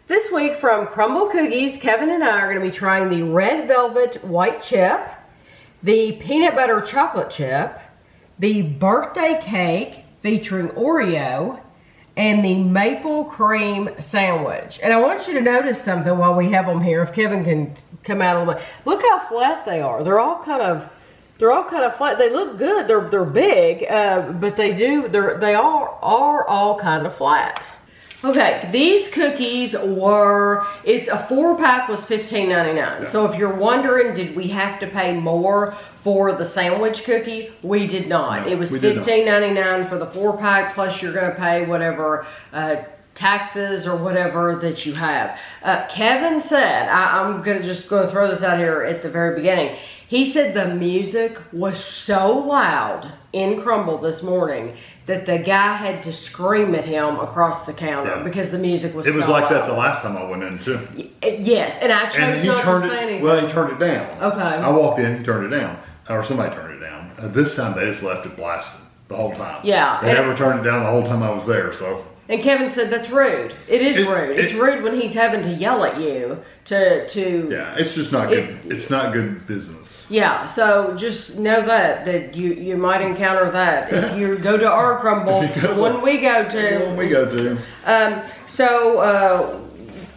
This week from Crumbl Cookies, Kevin and I are going to be trying the red velvet white chip, the peanut butter chocolate chip, the birthday cake featuring Oreo, and the maple cream sandwich. And I want you to notice something while we have them here, if Kevin can come out a little bit. Look how flat they are. They're all kind of flat. They look good. They're big, but they are all kind of flat. Okay, these cookies were, it's a 4-pack was $15.99. Yeah. So if you're wondering, did we have to pay more for the sandwich cookie? We did not. No, it was $15.99 for the 4-pack, plus you're going to pay whatever taxes or whatever that you have. Kevin said, I'm going to just go throw this out here at the very beginning. He said the music was so loud in Crumbl this morning that the guy had to scream at him across the counter because the music was so loud. It was like that the last time I went in too. Yes, and I chose not to say anything. Well, he turned it down. Okay. I walked in, he turned it down. Or somebody turned it down. This time they just left it blasted the whole time. Yeah. They never turned it down the whole time I was there, so. And Kevin said that's rude. It is rude. It's rude when he's having to yell at you to. Yeah, it's just not good. It's not good business. Yeah, so just know that you might encounter that if you go to our Crumbl, the one we go to.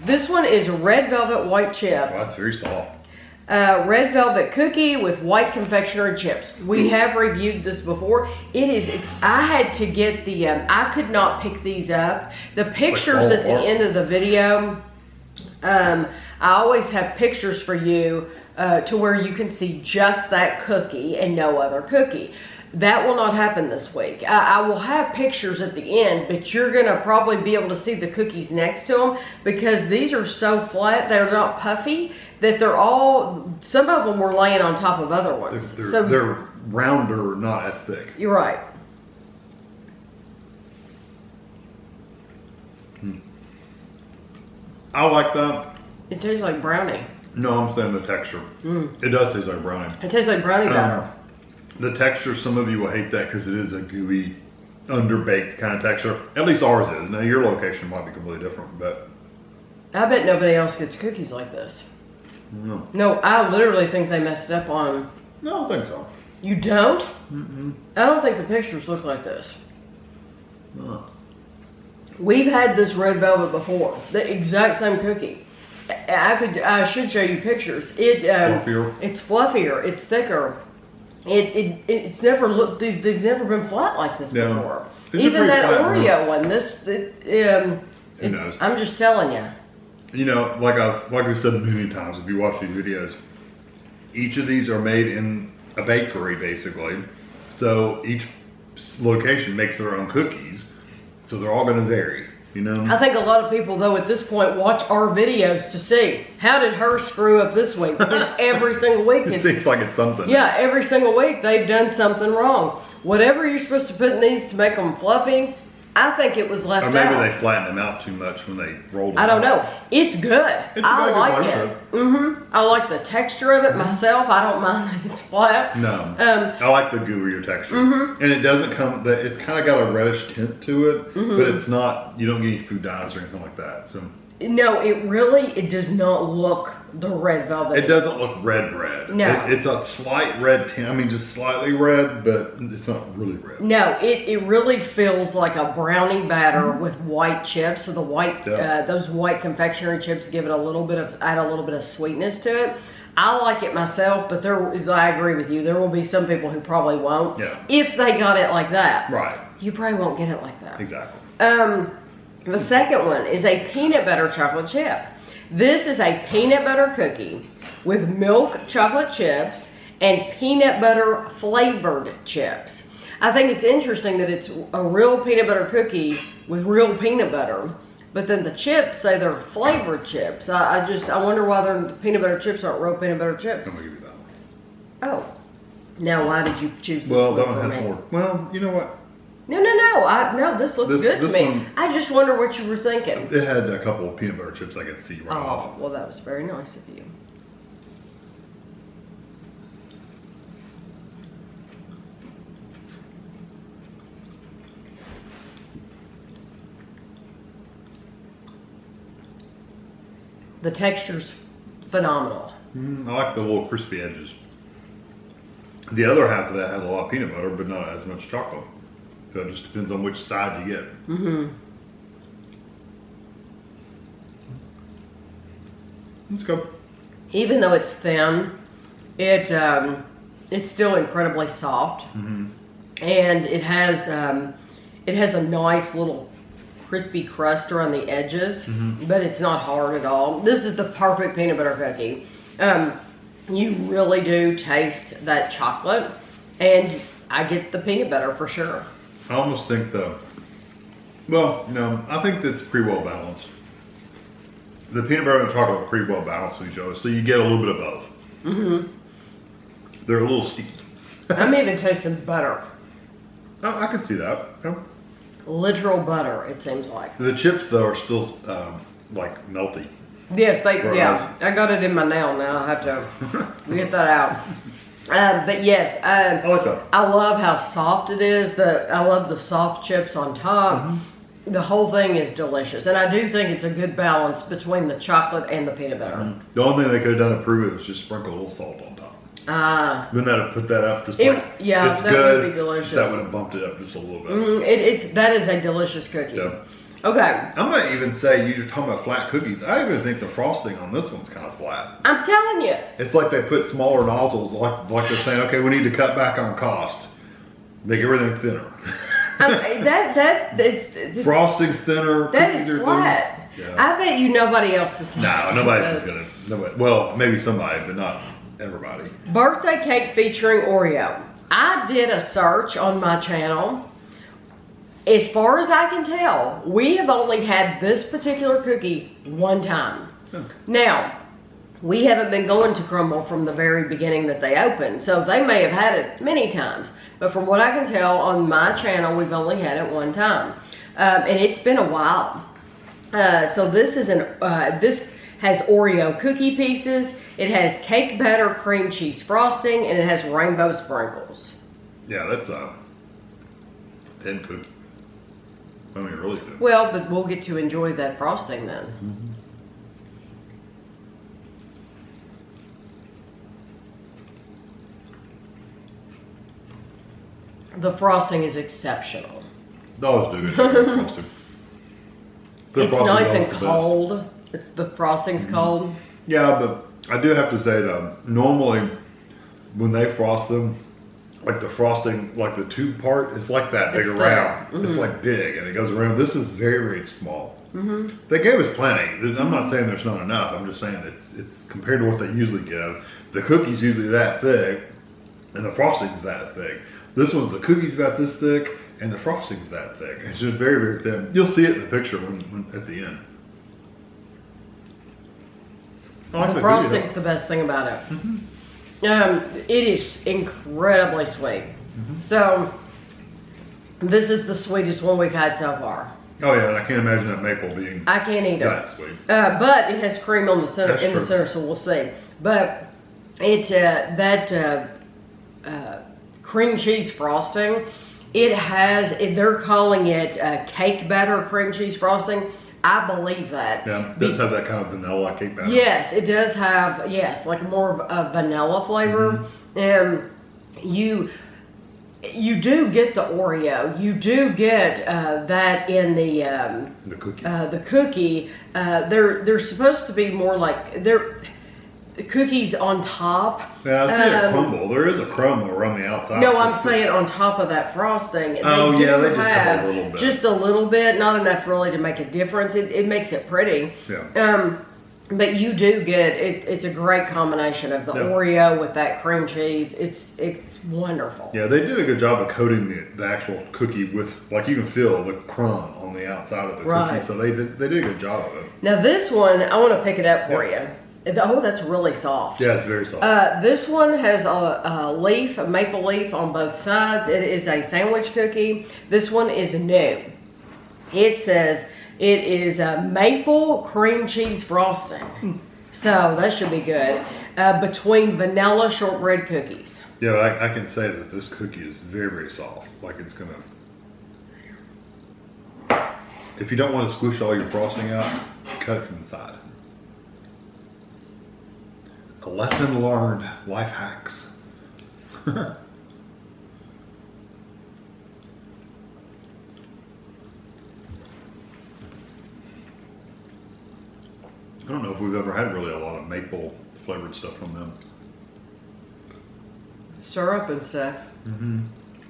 This one is red velvet white chip. Oh, that's very soft. Red velvet cookie with white confectionery chips. We have reviewed this before. I had to get the, I could not pick these up. The pictures at the end of the video, I always have pictures for you to where you can see just that cookie and no other cookie. That will not happen this week. I will have pictures at the end, but you're going to probably be able to see the cookies next to them because these are so flat, they're not puffy, that some of them were laying on top of other ones. They're rounder, not as thick. You're right. I like that. It tastes like brownie. No, I'm saying the texture. It does taste like brownie. It tastes like brownie batter. The texture, some of you will hate that because it is a gooey, underbaked kind of texture. At least ours is. Now your location might be completely different, but I bet nobody else gets cookies like this. No. No, I literally think they messed up on. No, I don't think so. You don't? Mm-mm. I don't think the pictures look like this. No. We've had this red velvet before. The exact same cookie. I should show you pictures. Fluffier. It's fluffier. It's thicker. It's never looked. They've never been flat like this before. Even that Oreo one. Who knows? I'm just telling you. You know, like we've said many times, if you watch these videos, each of these are made in a bakery, basically. So each location makes their own cookies. So they're all going to vary, you know? I think a lot of people, though, at this point, watch our videos to see, how did her screw up this week? Because every single week. It seems like it's something. Yeah, every single week they've done something wrong. Whatever you're supposed to put in these to make them fluffy, I think it was left out. Or maybe they flattened them out too much when they rolled them I don't know. It's good. I like it. I like the texture of it myself. I don't mind that it's flat. No. I like the gooier texture. And it doesn't come, it's kind of got a reddish tint to it, but it's not, you don't get any food dyes or anything like that. So. No, it does not look the red velvet. It doesn't look red. No. It's a slight red tint. I mean, just slightly red, but it's not really red. No, it really feels like a brownie batter with white chips. So the white, those white confectionery chips give it add a little bit of sweetness to it. I like it myself, but I agree with you. There will be some people who probably won't. Yeah. If they got it like that. Right. You probably won't get it like that. Exactly. The second one is a peanut butter chocolate chip. This is a peanut butter cookie with milk chocolate chips and peanut butter flavored chips. I think it's interesting that it's a real peanut butter cookie with real peanut butter, but then the chips say they're flavored chips. I wonder why the peanut butter chips aren't real peanut butter chips. I'm gonna give you that one. Oh. Now why did you choose this one? Well, that one has more. Well, you know what? No, this looks good to me. One, I just wonder what you were thinking. It had a couple of peanut butter chips I could see right off. Oh, well, that was very nice of you. The texture's phenomenal. I like the little crispy edges. The other half of that has a lot of peanut butter, but not as much chocolate. So it just depends on which side you get. Let's go. Even though it's thin, it's still incredibly soft, and it has a nice little crispy crust around the edges, but it's not hard at all. This is the perfect peanut butter cookie. You really do taste that chocolate, and I get the peanut butter for sure. I almost think I think that's pretty well balanced. The peanut butter and chocolate are pretty well balanced with each other, so you get a little bit of both. They're a little sticky. I'm even tasting butter. Oh, I can see that. Yeah. Literal butter, it seems like. The chips, though, are still like melty. Yes, I got it in my nail now. I have to get that out. But yes, I like that. I love how soft it is. I love the soft chips on top. The whole thing is delicious, and I do think it's a good balance between the chocolate and the peanut butter. The only thing they could have done to prove it was just sprinkle a little salt on top. Wouldn't that have put that up just like yeah, it's that good, would be delicious. That would have bumped it up just a little bit. That is a delicious cookie. Yeah. Okay. I might even say, you're talking about flat cookies. I even think the frosting on this one's kind of flat. I'm telling you. It's like they put smaller nozzles, like they're saying, okay, we need to cut back on cost, make everything thinner. Frosting's thinner. That is flat. Yeah. I bet you nobody else is. No, nobody's gonna. Nobody. Well, maybe somebody, but not everybody. Birthday cake featuring Oreo. I did a search on my channel. As far as I can tell, we have only had this particular cookie one time. Now, we haven't been going to Crumbl from the very beginning that they opened, so they may have had it many times. But from what I can tell on my channel, we've only had it one time. And it's been a while. So this is this has Oreo cookie pieces. It has cake batter, cream cheese frosting, and it has rainbow sprinkles. Yeah, that's a thin cookie. I mean, really thin. Well, but we'll get to enjoy that frosting then. The frosting is exceptional. Those do good. It's nice and cold. The frosting's cold. Yeah, but I do have to say though, normally when they frost them, like the frosting, like the tube part, it's like that big around. It's like big and it goes around. This is very, very small. They gave us plenty. I'm not saying there's not enough. I'm just saying it's compared to what they usually give. The cookie's usually that thick and the frosting's that thick. This one's the cookie's about this thick and the frosting's that thick. It's just very, very thin. You'll see it in the picture when at the end. The frosting's the best thing about it. It is incredibly sweet. So this is the sweetest one we've had so far. Oh yeah, and I can't imagine that maple being I can't either. that sweet. But it has cream on the center. That's true. The center, so we'll see. But it's cream cheese frosting. It has. They're calling it cake batter cream cheese frosting. I believe that. Yeah, it does have that kind of vanilla cake batter. Yes, it does have, like more of a vanilla flavor. And you do get the Oreo. You do get that in the cookie. The cookie. They're supposed to be more like the cookies on top. Yeah, I see a crumble. There is a crumble around the outside. No, I'm saying on top of that frosting. They just have a little bit. Just a little bit, not enough really to make a difference. It makes it pretty. Yeah. But you do get it's a great combination of the Oreo with that cream cheese. It's wonderful. Yeah, they did a good job of coating the actual cookie with, like, you can feel the crumb on the outside of the cookie. So they did a good job of it. Now this one, I want to pick it up for you. Oh, that's really soft. Yeah, it's very soft. This one has a maple leaf on both sides. It is a sandwich cookie. This one is new. It says it is a maple cream cheese frosting. So that should be good. Between vanilla shortbread cookies. Yeah, I can say that this cookie is very, very soft. Like it's going to... If you don't want to squish all your frosting out, cut it from the side. A lesson learned. Life hacks. I don't know if we've ever had really a lot of maple flavored stuff from them. Syrup and stuff.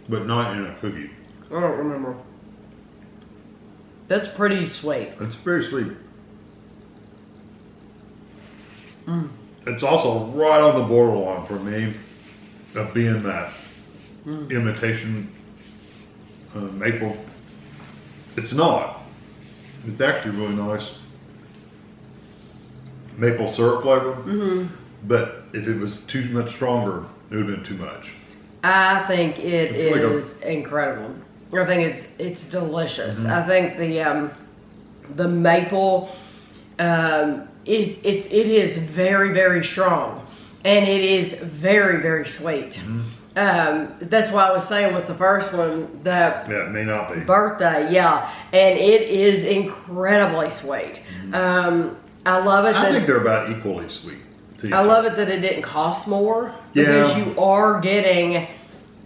But not in a cookie. I don't remember. That's pretty sweet. It's very sweet. It's also right on the borderline for me of being that imitation maple. It's not. It's actually really nice. Maple syrup flavor. But if it was too much stronger, it would have been too much. I think it It's is incredible. I think it's delicious. I think the maple it is very, very strong, and it is very, very sweet. That's why I was saying with the first one that it may not be birthday, and it is incredibly sweet. I love it. I think they're about equally sweet. I love it that it didn't cost more because you are getting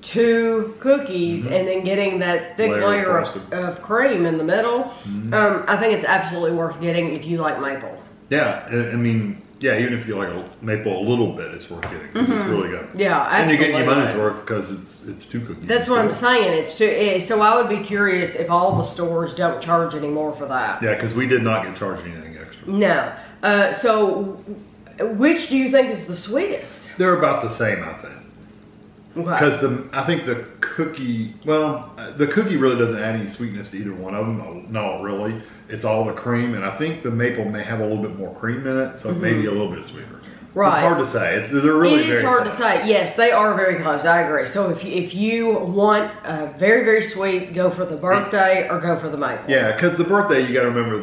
2 cookies and then getting that thick layer of cream in the middle. I think it's absolutely worth getting if you like maple. Yeah, I mean, even if you like a maple a little bit, it's worth getting because it's really good. Yeah, absolutely. And you get your money's worth because it's 2 cookies. That's what I'm saying. It's 2. So I would be curious if all the stores don't charge any more for that. Yeah, because we did not get charged anything extra. No. So which do you think is the sweetest? They're about the same, I think. Because I think the cookie, the cookie really doesn't add any sweetness to either one of them. Not really. It's all the cream, and I think the maple may have a little bit more cream in it, so it may be a little bit sweeter. Right. It's hard to say. They're really very It is hard close. to say. Yes, they are very close. I agree. So if you want very, very sweet, go for the birthday or go for the maple. Yeah, because the birthday, you got to remember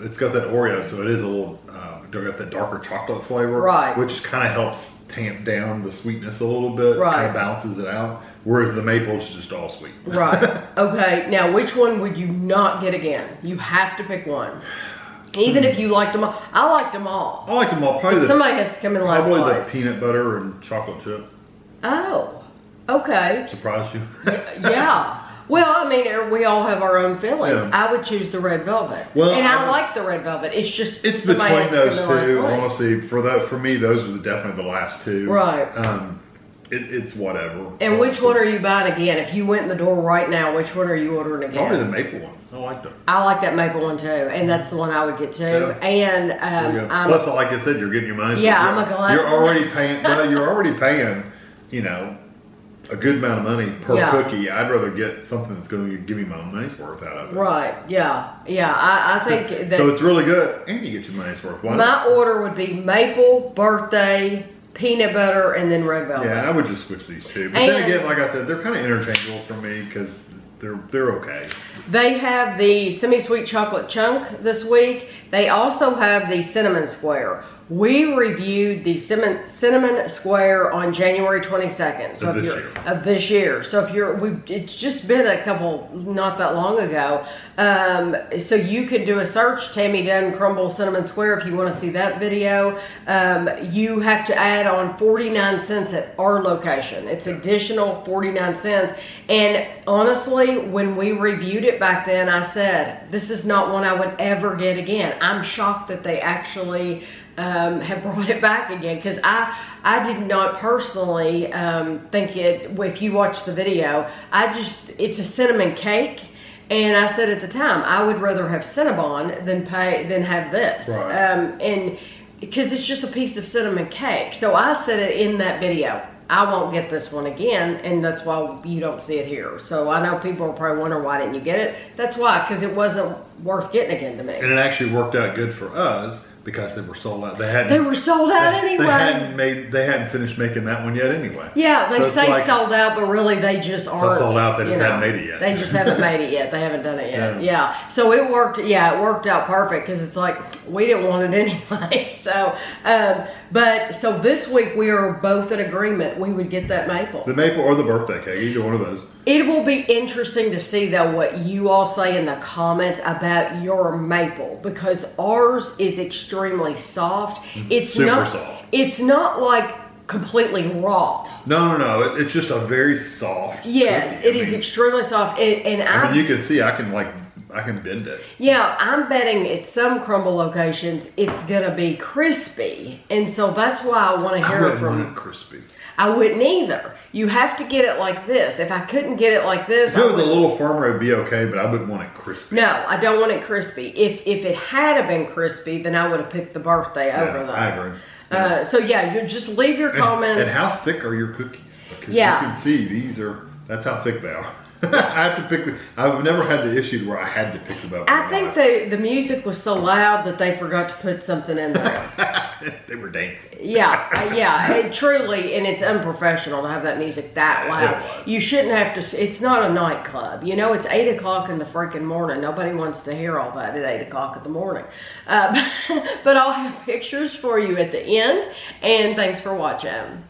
it's got that Oreo, so it is a little, got that darker chocolate flavor. Right. Which kind of helps tamp down the sweetness a little bit. Right. Kind of balances it out. Whereas the maple is just all sweet. Right. Okay. Now, which one would you not get again? You have to pick one. Even if you liked them all. I liked them all. I like them all. Probably Somebody has to come in last probably place. the peanut butter and chocolate chip. Oh. Okay. Surprised you? Yeah. Well, I mean, we all have our own feelings. Yeah. I would choose the red velvet. Well, and I like the red velvet. It's just It's somebody between has to come those in two. last place. Honestly, for me, those were definitely the last two. Right. It's whatever. And which one are you buying again? If you went in the door right now, which one are you ordering again? Probably the maple one. I like them. I like that maple one too, and that's the one I would get too. Yeah. And Plus, like I said, you're getting your money's worth. Yeah, I'm a glad. You're already paying. You're already paying. A good amount of money per cookie. I'd rather get something that's going to give me my money's worth out of it. Right. Yeah. Yeah. I think that. So it's really good, and you get your money's worth. Why my not? order would be maple, birthday, peanut butter, and then red velvet. Yeah, I would just switch these two. But then again, like I said, they're kind of interchangeable for me because they're okay. They have the semi-sweet chocolate chunk this week. They also have the cinnamon square. We reviewed the cinnamon square on January 22nd. So of this year. So it's just been a couple, not that long ago. So you could do a search, Tammy Dunn Crumbl Cinnamon Square, if you want to see that video. You have to add on 49 cents at our location. It's additional 49 cents. And honestly, when we reviewed it back then, I said, this is not one I would ever get again. I'm shocked that they actually have brought it back again, because I did not personally think it. If you watch the video, it's a cinnamon cake, and I said at the time I would rather have Cinnabon than have this, right. And because it's just a piece of cinnamon cake. So I said it in that video, I won't get this one again, and that's why you don't see it here. So I know people are probably wondering, why didn't you get it? That's why, because it wasn't worth getting again to me. And it actually worked out good for us because they were sold out. They were sold out anyway. They hadn't finished making that one yet anyway. Yeah, they say sold out, but really they just aren't. Sold out. They just haven't made it yet. They just haven't made it yet. They haven't done it yet. Yeah. So it worked. Yeah, it worked out perfect, because it's like we didn't want it anyway. So, so this week we are both in agreement. We would get that maple. The maple or the birthday cake, either one of those. It will be interesting to see though what you all say in the comments about your maple, because ours is extremely extremely soft. It's Super not, soft. It's not like completely raw. No. It's just a very soft. Yes, cookie. it is extremely soft. And I mean, you can see I can bend it. yeah, I'm betting at some Crumbl locations it's gonna be crispy, and so that's why I want to I hear it wouldn't from. want it crispy. I wouldn't either. You have to get it like this. If I couldn't get it like this, If it was a little firmer, it'd be okay, but I wouldn't want it crispy. No, I don't want it crispy. If it had been crispy, then I would have picked the birthday over that. I agree. So yeah, you just leave your comments. And how thick are your cookies? Because Yeah. you can see that's how thick they are. I have to pick. I've never had the issue where I had to pick them up. I think the music was so loud that they forgot to put something in there. They were dancing. Yeah, it truly, and it's unprofessional to have that music that It loud. was. You shouldn't have to. It's not a nightclub. You know, it's 8 o'clock in the freaking morning. Nobody wants to hear all that at 8 o'clock in the morning. But I'll have pictures for you at the end. And thanks for watching.